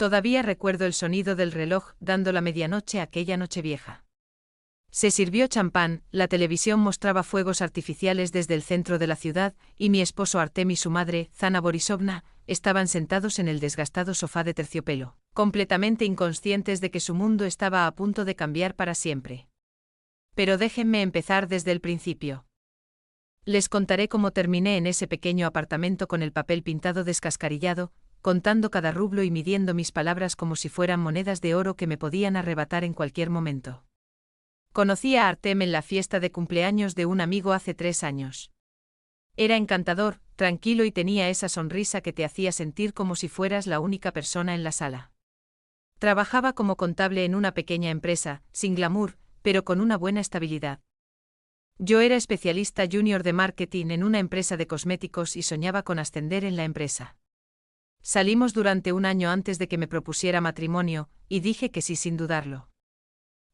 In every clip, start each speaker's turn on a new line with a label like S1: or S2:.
S1: Todavía recuerdo el sonido del reloj dando la medianoche aquella Nochevieja. Se sirvió champán, la televisión mostraba fuegos artificiales desde el centro de la ciudad, y mi esposo Artem y su madre, Zana Borisovna, estaban sentados en el desgastado sofá de terciopelo, completamente inconscientes de que su mundo estaba a punto de cambiar para siempre. Pero déjenme empezar desde el principio. Les contaré cómo terminé en ese pequeño apartamento con el papel pintado descascarillado, contando cada rublo y midiendo mis palabras como si fueran monedas de oro que me podían arrebatar en cualquier momento. Conocí a Artem en la fiesta de cumpleaños de un amigo hace 3 años. Era encantador, tranquilo y tenía esa sonrisa que te hacía sentir como si fueras la única persona en la sala. Trabajaba como contable en una pequeña empresa, sin glamour, pero con una buena estabilidad. Yo era especialista junior de marketing en una empresa de cosméticos y soñaba con ascender en la empresa. Salimos durante un año antes de que me propusiera matrimonio, y dije que sí sin dudarlo.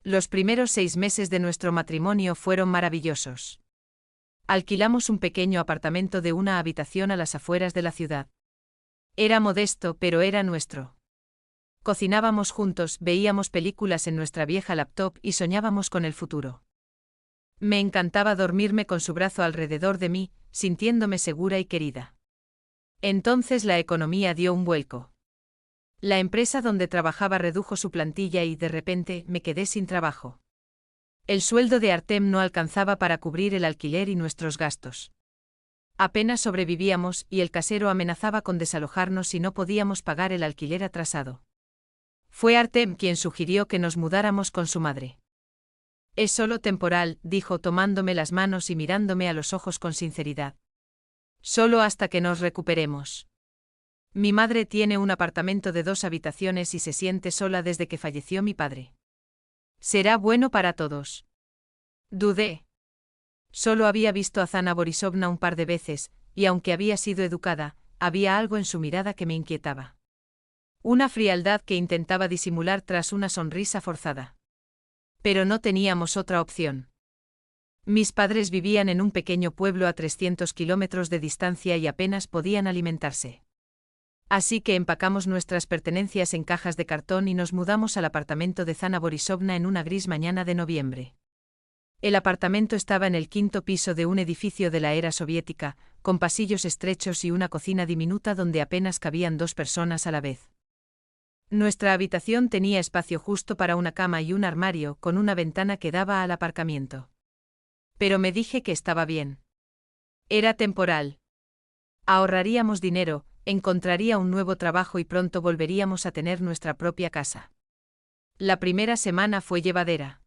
S1: Los primeros 6 meses de nuestro matrimonio fueron maravillosos. Alquilamos un pequeño apartamento de una habitación a las afueras de la ciudad. Era modesto, pero era nuestro. Cocinábamos juntos, veíamos películas en nuestra vieja laptop y soñábamos con el futuro. Me encantaba dormirme con su brazo alrededor de mí, sintiéndome segura y querida. Entonces la economía dio un vuelco. La empresa donde trabajaba redujo su plantilla y de repente me quedé sin trabajo. El sueldo de Artem no alcanzaba para cubrir el alquiler y nuestros gastos. Apenas sobrevivíamos y el casero amenazaba con desalojarnos si no podíamos pagar el alquiler atrasado. Fue Artem quien sugirió que nos mudáramos con su madre. Es solo temporal, dijo tomándome las manos y mirándome a los ojos con sinceridad. Solo hasta que nos recuperemos. Mi madre tiene un apartamento de 2 habitaciones y se siente sola desde que falleció mi padre. Será bueno para todos. Dudé. Solo había visto a Zana Borisovna un par de veces, y aunque había sido educada, había algo en su mirada que me inquietaba. Una frialdad que intentaba disimular tras una sonrisa forzada. Pero no teníamos otra opción. Mis padres vivían en un pequeño pueblo a 300 kilómetros de distancia y apenas podían alimentarse. Así que empacamos nuestras pertenencias en cajas de cartón y nos mudamos al apartamento de Zana Borisovna en una gris mañana de noviembre. El apartamento estaba en el 5º piso de un edificio de la era soviética, con pasillos estrechos y una cocina diminuta donde apenas cabían 2 personas a la vez. Nuestra habitación tenía espacio justo para una cama y un armario con una ventana que daba al aparcamiento. Pero me dije que estaba bien. Era temporal. Ahorraríamos dinero, encontraría un nuevo trabajo y pronto volveríamos a tener nuestra propia casa. La primera semana fue llevadera.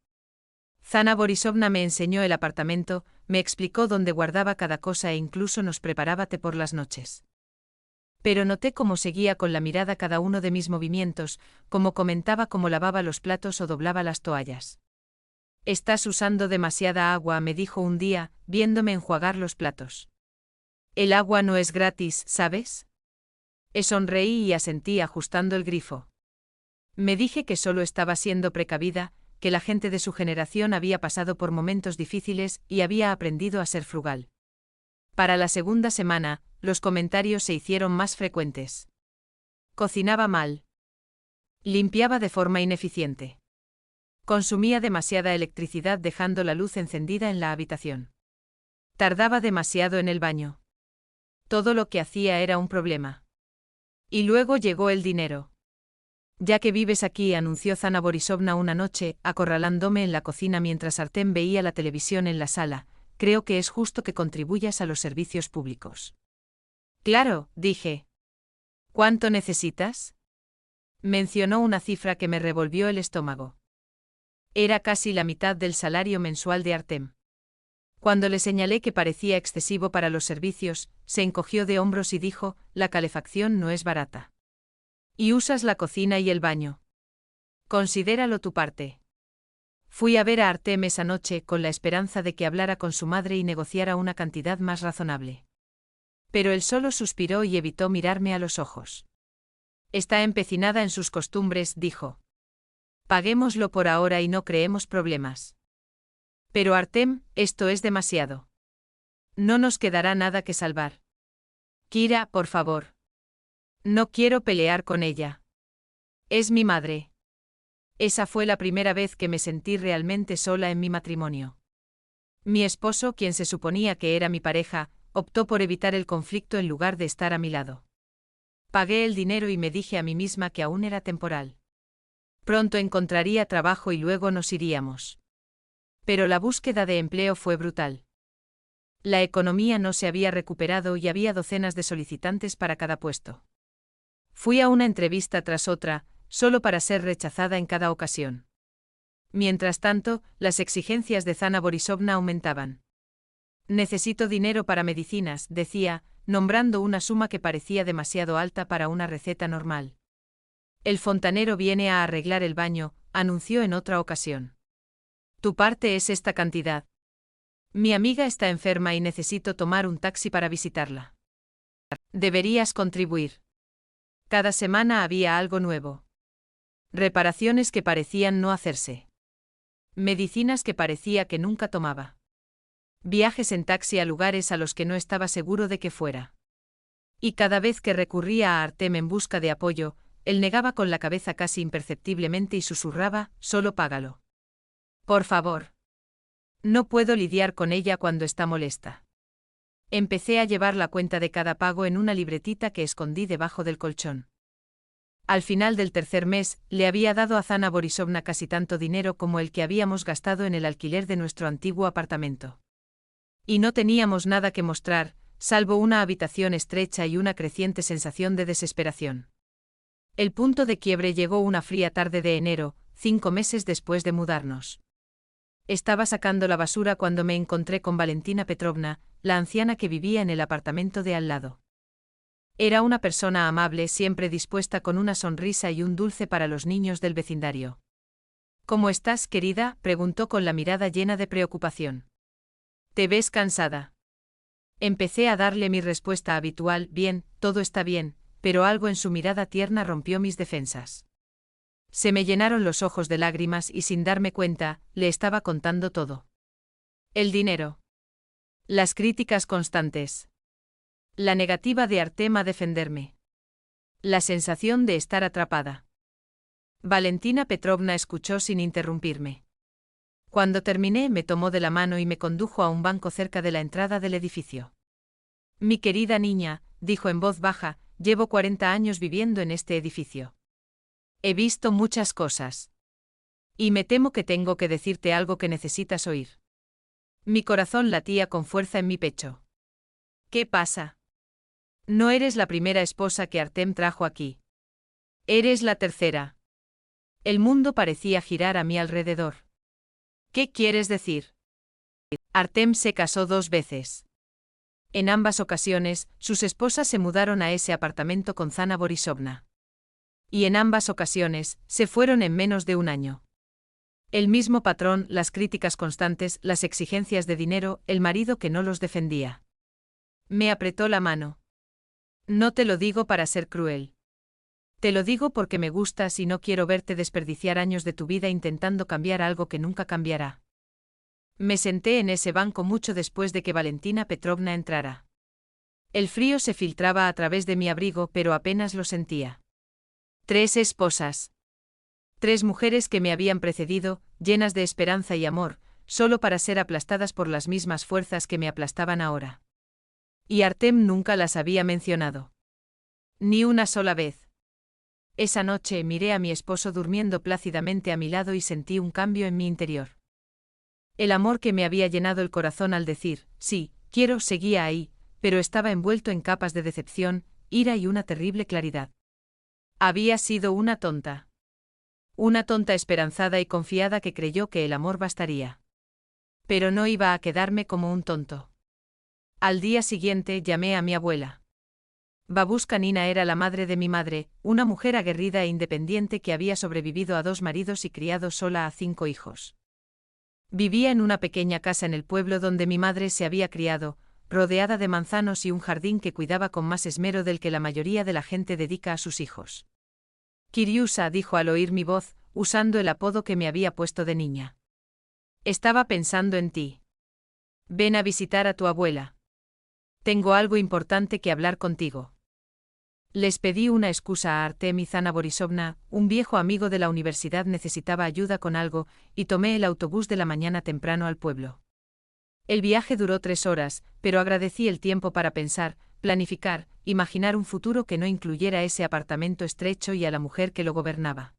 S1: Zana Borisovna me enseñó el apartamento, me explicó dónde guardaba cada cosa e incluso nos preparaba té por las noches. Pero noté cómo seguía con la mirada cada uno de mis movimientos, cómo comentaba cómo lavaba los platos o doblaba las toallas. «Estás usando demasiada agua», me dijo un día, viéndome enjuagar los platos. «El agua no es gratis, ¿sabes?» Sonreí y asentí ajustando el grifo. Me dije que solo estaba siendo precavida, que la gente de su generación había pasado por momentos difíciles y había aprendido a ser frugal. Para la segunda semana, los comentarios se hicieron más frecuentes. Cocinaba mal. Limpiaba de forma ineficiente. Consumía demasiada electricidad dejando la luz encendida en la habitación. Tardaba demasiado en el baño. Todo lo que hacía era un problema. Y luego llegó el dinero. «Ya que vives aquí», anunció Zana Borisovna una noche, acorralándome en la cocina mientras Artem veía la televisión en la sala, «creo que es justo que contribuyas a los servicios públicos». «Claro», dije. «¿Cuánto necesitas?» Mencionó una cifra que me revolvió el estómago. Era casi la mitad del salario mensual de Artem. Cuando le señalé que parecía excesivo para los servicios, se encogió de hombros y dijo, «La calefacción no es barata. Y usas la cocina y el baño. Considéralo tu parte». Fui a ver a Artem esa noche con la esperanza de que hablara con su madre y negociara una cantidad más razonable. Pero él solo suspiró y evitó mirarme a los ojos. «Está empecinada en sus costumbres», dijo. «Paguémoslo por ahora y no creemos problemas». «Pero Artem, esto es demasiado. No nos quedará nada que salvar». «Kira, por favor». «No quiero pelear con ella». Es mi madre. Esa fue la primera vez que me sentí realmente sola en mi matrimonio. Mi esposo, quien se suponía que era mi pareja, optó por evitar el conflicto en lugar de estar a mi lado. Pagué el dinero y me dije a mí misma que aún era temporal. Pronto encontraría trabajo y luego nos iríamos. Pero la búsqueda de empleo fue brutal. La economía no se había recuperado y había docenas de solicitantes para cada puesto. Fui a una entrevista tras otra, solo para ser rechazada en cada ocasión. Mientras tanto, las exigencias de Zana Borisovna aumentaban. Necesito dinero para medicinas, decía, nombrando una suma que parecía demasiado alta para una receta normal. El fontanero viene a arreglar el baño, anunció en otra ocasión. Tu parte es esta cantidad. Mi amiga está enferma y necesito tomar un taxi para visitarla. Deberías contribuir. Cada semana había algo nuevo. Reparaciones que parecían no hacerse. Medicinas que parecía que nunca tomaba. Viajes en taxi a lugares a los que no estaba seguro de que fuera. Y cada vez que recurría a Artem en busca de apoyo, él negaba con la cabeza casi imperceptiblemente y susurraba, solo págalo. Por favor. No puedo lidiar con ella cuando está molesta. Empecé a llevar la cuenta de cada pago en una libretita que escondí debajo del colchón. Al final del tercer mes, le había dado a Zana Borisovna casi tanto dinero como el que habíamos gastado en el alquiler de nuestro antiguo apartamento. Y no teníamos nada que mostrar, salvo una habitación estrecha y una creciente sensación de desesperación. El punto de quiebre llegó una fría tarde de enero, 5 meses después de mudarnos. Estaba sacando la basura cuando me encontré con Valentina Petrovna, la anciana que vivía en el apartamento de al lado. Era una persona amable, siempre dispuesta con una sonrisa y un dulce para los niños del vecindario. ¿Cómo estás, querida?, preguntó con la mirada llena de preocupación. ¿Te ves cansada? Empecé a darle mi respuesta habitual, bien, todo está bien, pero algo en su mirada tierna rompió mis defensas. Se me llenaron los ojos de lágrimas y sin darme cuenta, le estaba contando todo. El dinero. Las críticas constantes. La negativa de Artem a defenderme. La sensación de estar atrapada. Valentina Petrovna escuchó sin interrumpirme. Cuando terminé, me tomó de la mano y me condujo a un banco cerca de la entrada del edificio. Mi querida niña, dijo en voz baja, llevo 40 años viviendo en este edificio. He visto muchas cosas. Y me temo que tengo que decirte algo que necesitas oír. Mi corazón latía con fuerza en mi pecho. ¿Qué pasa? No eres la primera esposa que Artem trajo aquí. Eres la tercera. El mundo parecía girar a mi alrededor. ¿Qué quieres decir? Artem se casó 2 veces. En ambas ocasiones, sus esposas se mudaron a ese apartamento con Zana Borisovna. Y en ambas ocasiones, se fueron en menos de un año. El mismo patrón, las críticas constantes, las exigencias de dinero, el marido que no los defendía. Me apretó la mano. No te lo digo para ser cruel. Te lo digo porque me gustas y no quiero verte desperdiciar años de tu vida intentando cambiar algo que nunca cambiará. Me senté en ese banco mucho después de que Valentina Petrovna entrara. El frío se filtraba a través de mi abrigo, pero apenas lo sentía. 3 esposas. 3 mujeres que me habían precedido, llenas de esperanza y amor, solo para ser aplastadas por las mismas fuerzas que me aplastaban ahora. Y Artem nunca las había mencionado. Ni una sola vez. Esa noche miré a mi esposo durmiendo plácidamente a mi lado y sentí un cambio en mi interior. El amor que me había llenado el corazón al decir, sí, quiero, seguía ahí, pero estaba envuelto en capas de decepción, ira y una terrible claridad. Había sido una tonta. Una tonta esperanzada y confiada que creyó que el amor bastaría. Pero no iba a quedarme como un tonto. Al día siguiente llamé a mi abuela. Babushka Nina era la madre de mi madre, una mujer aguerrida e independiente que había sobrevivido a 2 maridos y criado sola a 5 hijos. Vivía en una pequeña casa en el pueblo donde mi madre se había criado, rodeada de manzanos y un jardín que cuidaba con más esmero del que la mayoría de la gente dedica a sus hijos. Kiriusa, dijo al oír mi voz, usando el apodo que me había puesto de niña. Estaba pensando en ti. Ven a visitar a tu abuela. Tengo algo importante que hablar contigo. Les pedí una excusa a Artem y Zana Borisovna, un viejo amigo de la universidad necesitaba ayuda con algo, y tomé el autobús de la mañana temprano al pueblo. El viaje duró 3 horas, pero agradecí el tiempo para pensar, planificar, imaginar un futuro que no incluyera ese apartamento estrecho y a la mujer que lo gobernaba.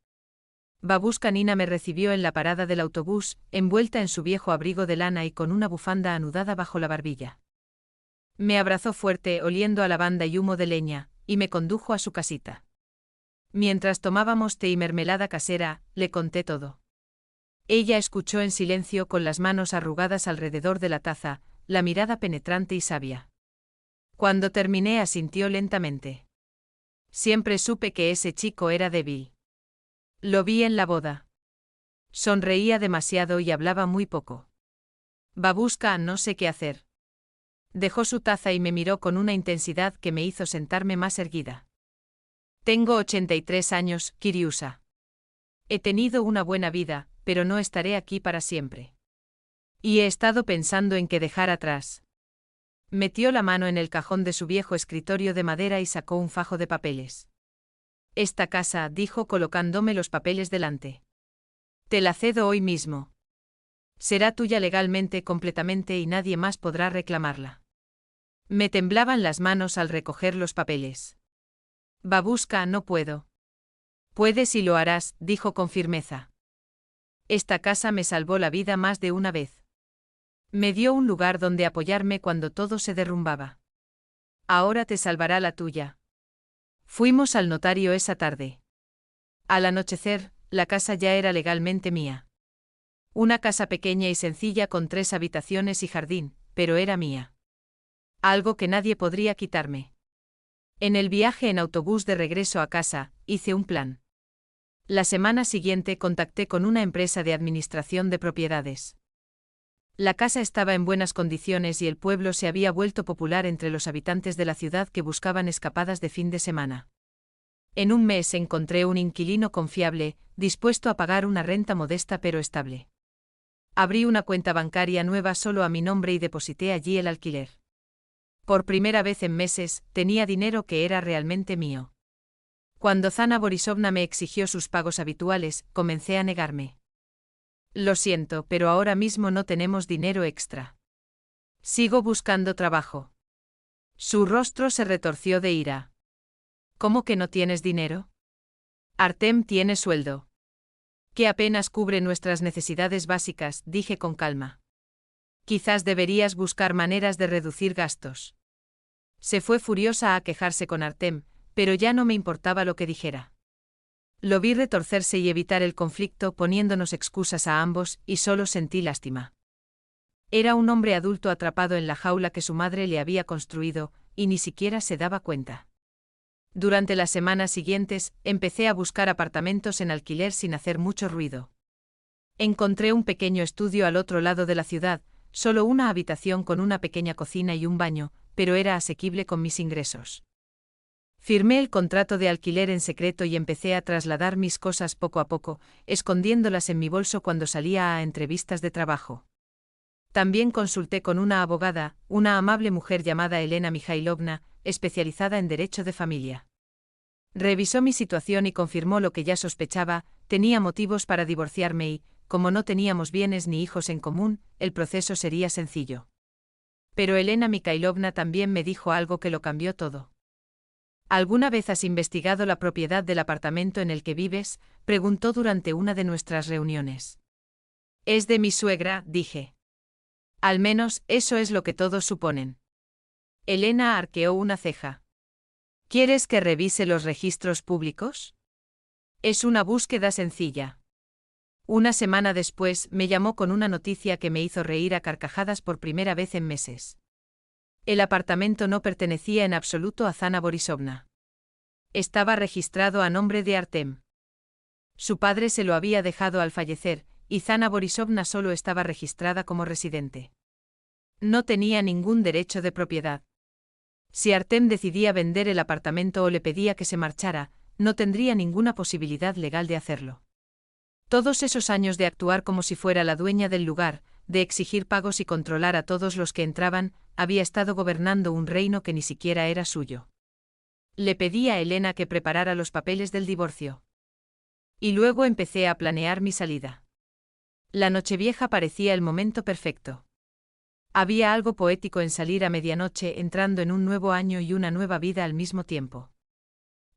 S1: Babushka Nina me recibió en la parada del autobús, envuelta en su viejo abrigo de lana y con una bufanda anudada bajo la barbilla. Me abrazó fuerte, oliendo a lavanda y humo de leña, y me condujo a su casita. Mientras tomábamos té y mermelada casera, le conté todo. Ella escuchó en silencio con las manos arrugadas alrededor de la taza, la mirada penetrante y sabia. Cuando terminé asintió lentamente. Siempre supe que ese chico era débil. Lo vi en la boda. Sonreía demasiado y hablaba muy poco. Babushka, no sé qué hacer. Dejó su taza y me miró con una intensidad que me hizo sentarme más erguida. Tengo 83 años, Kiriusa. He tenido una buena vida, pero no estaré aquí para siempre. Y he estado pensando en qué dejar atrás. Metió la mano en el cajón de su viejo escritorio de madera y sacó un fajo de papeles. Esta casa, dijo colocándome los papeles delante. Te la cedo hoy mismo. Será tuya legalmente completamente y nadie más podrá reclamarla. Me temblaban las manos al recoger los papeles. Babushka, no puedo. Puedes y lo harás, dijo con firmeza. Esta casa me salvó la vida más de una vez. Me dio un lugar donde apoyarme cuando todo se derrumbaba. Ahora te salvará la tuya. Fuimos al notario esa tarde. Al anochecer, la casa ya era legalmente mía. Una casa pequeña y sencilla con 3 habitaciones y jardín, pero era mía. Algo que nadie podría quitarme. En el viaje en autobús de regreso a casa, hice un plan. La semana siguiente contacté con una empresa de administración de propiedades. La casa estaba en buenas condiciones y el pueblo se había vuelto popular entre los habitantes de la ciudad que buscaban escapadas de fin de semana. En un mes encontré un inquilino confiable, dispuesto a pagar una renta modesta pero estable. Abrí una cuenta bancaria nueva solo a mi nombre y deposité allí el alquiler. Por primera vez en meses, tenía dinero que era realmente mío. Cuando Zana Borisovna me exigió sus pagos habituales, comencé a negarme. Lo siento, pero ahora mismo no tenemos dinero extra. Sigo buscando trabajo. Su rostro se retorció de ira. ¿Cómo que no tienes dinero? Artem tiene sueldo. Que apenas cubre nuestras necesidades básicas, dije con calma. Quizás deberías buscar maneras de reducir gastos. Se fue furiosa a quejarse con Artem, pero ya no me importaba lo que dijera. Lo vi retorcerse y evitar el conflicto poniéndonos excusas a ambos, y solo sentí lástima. Era un hombre adulto atrapado en la jaula que su madre le había construido, y ni siquiera se daba cuenta. Durante las semanas siguientes, empecé a buscar apartamentos en alquiler sin hacer mucho ruido. Encontré un pequeño estudio al otro lado de la ciudad, solo una habitación con una pequeña cocina y un baño, pero era asequible con mis ingresos. Firmé el contrato de alquiler en secreto y empecé a trasladar mis cosas poco a poco, escondiéndolas en mi bolso cuando salía a entrevistas de trabajo. También consulté con una abogada, una amable mujer llamada Elena Mikhailovna, especializada en derecho de familia. Revisó mi situación y confirmó lo que ya sospechaba, tenía motivos para divorciarme y, como no teníamos bienes ni hijos en común, el proceso sería sencillo. Pero Elena Mikhailovna también me dijo algo que lo cambió todo. ¿Alguna vez has investigado la propiedad del apartamento en el que vives?, preguntó durante una de nuestras reuniones. Es de mi suegra, dije. Al menos, eso es lo que todos suponen. Elena arqueó una ceja. ¿Quieres que revise los registros públicos? Es una búsqueda sencilla. Una semana después, me llamó con una noticia que me hizo reír a carcajadas por primera vez en meses. El apartamento no pertenecía en absoluto a Zana Borisovna. Estaba registrado a nombre de Artem. Su padre se lo había dejado al fallecer, y Zana Borisovna solo estaba registrada como residente. No tenía ningún derecho de propiedad. Si Artem decidía vender el apartamento o le pedía que se marchara, no tendría ninguna posibilidad legal de hacerlo. Todos esos años de actuar como si fuera la dueña del lugar, de exigir pagos y controlar a todos los que entraban, había estado gobernando un reino que ni siquiera era suyo. Le pedí a Elena que preparara los papeles del divorcio. Y luego empecé a planear mi salida. La Nochevieja parecía el momento perfecto. Había algo poético en salir a medianoche entrando en un nuevo año y una nueva vida al mismo tiempo.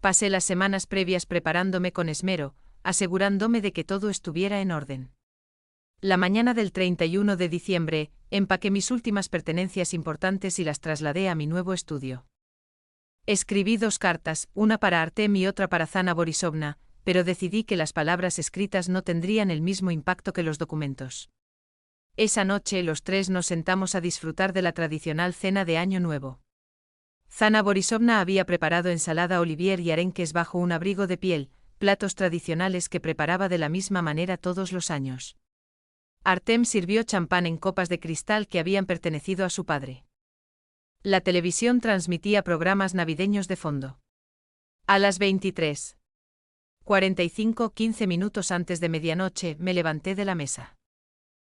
S1: Pasé las semanas previas preparándome con esmero, asegurándome de que todo estuviera en orden. La mañana del 31 de diciembre, empaqué mis últimas pertenencias importantes y las trasladé a mi nuevo estudio. Escribí 2 cartas, una para Artem y otra para Zana Borisovna, pero decidí que las palabras escritas no tendrían el mismo impacto que los documentos. Esa noche los 3 nos sentamos a disfrutar de la tradicional cena de Año Nuevo. Zana Borisovna había preparado ensalada Olivier y arenques bajo un abrigo de piel, platos tradicionales que preparaba de la misma manera todos los años. Artem sirvió champán en copas de cristal que habían pertenecido a su padre. La televisión transmitía programas navideños de fondo. A las 23:45, 15 minutos antes de medianoche, me levanté de la mesa.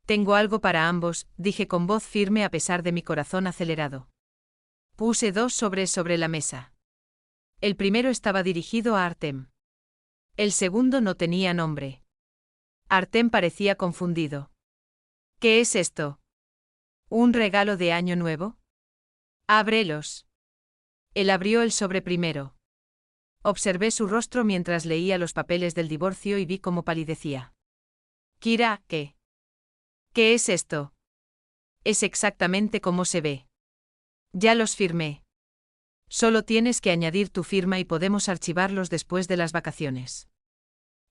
S1: Tengo algo para ambos, dije con voz firme a pesar de mi corazón acelerado. Puse 2 sobres sobre la mesa. El primero estaba dirigido a Artem. El segundo no tenía nombre. Artem parecía confundido. ¿Qué es esto? ¿Un regalo de Año Nuevo? Ábrelos. Él abrió el sobre primero. Observé su rostro mientras leía los papeles del divorcio y vi cómo palidecía. Kira, ¿qué? ¿Qué es esto? Es exactamente como se ve. Ya los firmé. Solo tienes que añadir tu firma y podemos archivarlos después de las vacaciones.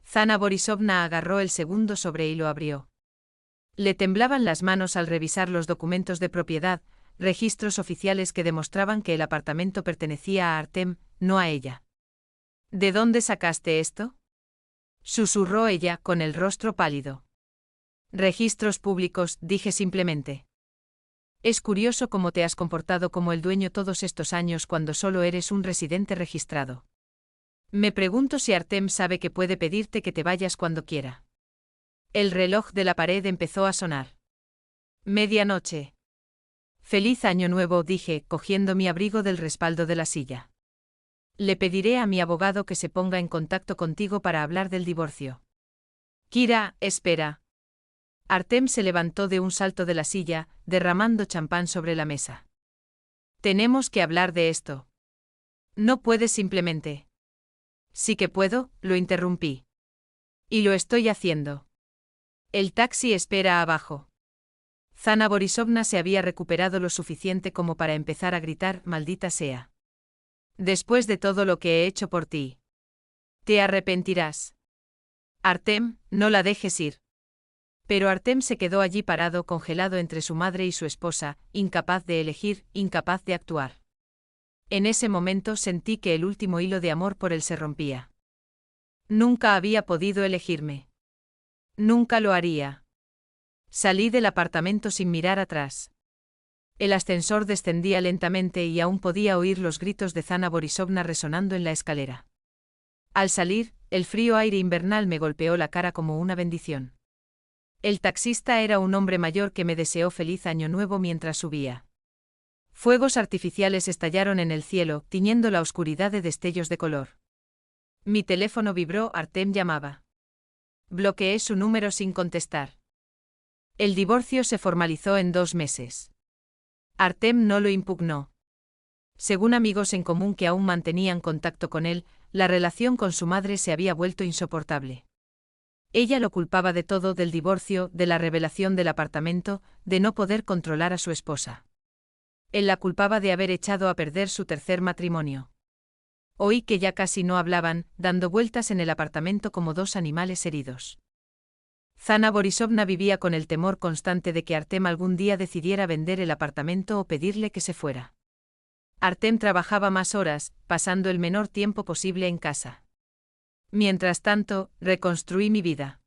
S1: Zana Borisovna agarró el segundo sobre y lo abrió. Le temblaban las manos al revisar los documentos de propiedad, registros oficiales que demostraban que el apartamento pertenecía a Artem, no a ella. ¿De dónde sacaste esto? Susurró ella con el rostro pálido. Registros públicos, dije simplemente. Es curioso cómo te has comportado como el dueño todos estos años cuando solo eres un residente registrado. Me pregunto si Artem sabe que puede pedirte que te vayas cuando quiera. El reloj de la pared empezó a sonar. Medianoche. Feliz Año Nuevo, dije, cogiendo mi abrigo del respaldo de la silla. Le pediré a mi abogado que se ponga en contacto contigo para hablar del divorcio. Kira, espera. Artem se levantó de un salto de la silla, derramando champán sobre la mesa. Tenemos que hablar de esto. No puedes simplemente. Sí que puedo, lo interrumpí. Y lo estoy haciendo. El taxi espera abajo. Zana Borisovna se había recuperado lo suficiente como para empezar a gritar, maldita sea. Después de todo lo que he hecho por ti. Te arrepentirás. Artem, no la dejes ir. Pero Artem se quedó allí parado, congelado entre su madre y su esposa, incapaz de elegir, incapaz de actuar. En ese momento sentí que el último hilo de amor por él se rompía. Nunca había podido elegirme. Nunca lo haría. Salí del apartamento sin mirar atrás. El ascensor descendía lentamente y aún podía oír los gritos de Zana Borisovna resonando en la escalera. Al salir, el frío aire invernal me golpeó la cara como una bendición. El taxista era un hombre mayor que me deseó feliz Año Nuevo mientras subía. Fuegos artificiales estallaron en el cielo, tiñendo la oscuridad de destellos de color. Mi teléfono vibró, Artem llamaba. Bloqueé su número sin contestar. El divorcio se formalizó en 2 meses. Artem no lo impugnó. Según amigos en común que aún mantenían contacto con él, la relación con su madre se había vuelto insoportable. Ella lo culpaba de todo, del divorcio, de la revelación del apartamento, de no poder controlar a su esposa. Él la culpaba de haber echado a perder su tercer matrimonio. Oí que ya casi no hablaban, dando vueltas en el apartamento como 2 animales heridos. Zana Borisovna vivía con el temor constante de que Artem algún día decidiera vender el apartamento o pedirle que se fuera. Artem trabajaba más horas, pasando el menor tiempo posible en casa. Mientras tanto, reconstruí mi vida.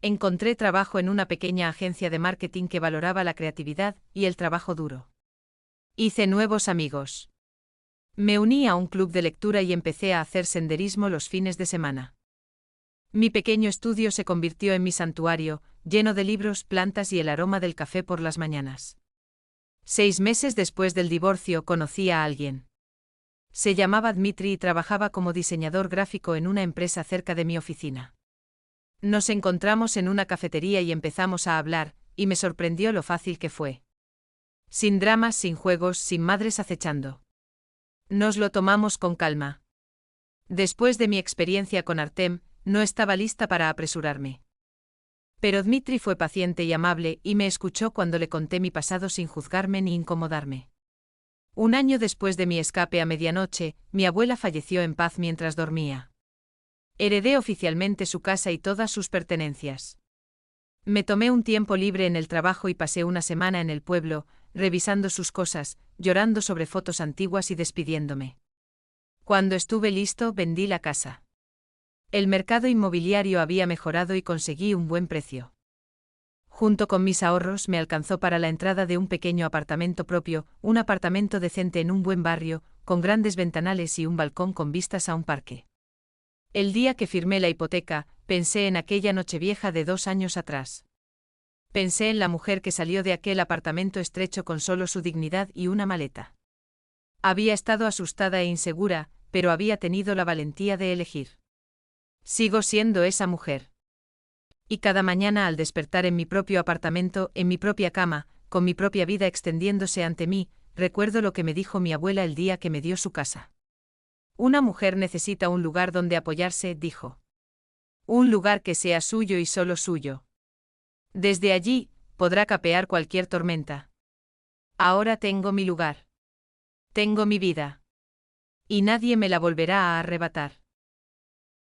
S1: Encontré trabajo en una pequeña agencia de marketing que valoraba la creatividad y el trabajo duro. Hice nuevos amigos. Me uní a un club de lectura y empecé a hacer senderismo los fines de semana. Mi pequeño estudio se convirtió en mi santuario, lleno de libros, plantas y el aroma del café por las mañanas. 6 meses después del divorcio conocí a alguien. Se llamaba Dmitri y trabajaba como diseñador gráfico en una empresa cerca de mi oficina. Nos encontramos en una cafetería y empezamos a hablar, y me sorprendió lo fácil que fue. Sin dramas, sin juegos, sin madres acechando. Nos lo tomamos con calma. Después de mi experiencia con Artem, no estaba lista para apresurarme. Pero Dmitri fue paciente y amable y me escuchó cuando le conté mi pasado sin juzgarme ni incomodarme. Un año después de mi escape a medianoche, mi abuela falleció en paz mientras dormía. Heredé oficialmente su casa y todas sus pertenencias. Me tomé un tiempo libre en el trabajo y pasé una semana en el pueblo, revisando sus cosas, llorando sobre fotos antiguas y despidiéndome. Cuando estuve listo, vendí la casa. El mercado inmobiliario había mejorado y conseguí un buen precio. Junto con mis ahorros me alcanzó para la entrada de un pequeño apartamento propio, un apartamento decente en un buen barrio, con grandes ventanales y un balcón con vistas a un parque. El día que firmé la hipoteca, pensé en aquella Nochevieja de 2 años atrás. Pensé en la mujer que salió de aquel apartamento estrecho con solo su dignidad y una maleta. Había estado asustada e insegura, pero había tenido la valentía de elegir. Sigo siendo esa mujer. Y cada mañana al despertar en mi propio apartamento, en mi propia cama, con mi propia vida extendiéndose ante mí, recuerdo lo que me dijo mi abuela el día que me dio su casa. Una mujer necesita un lugar donde apoyarse, dijo. Un lugar que sea suyo y solo suyo. Desde allí, podrá capear cualquier tormenta. Ahora tengo mi lugar. Tengo mi vida. Y nadie me la volverá a arrebatar.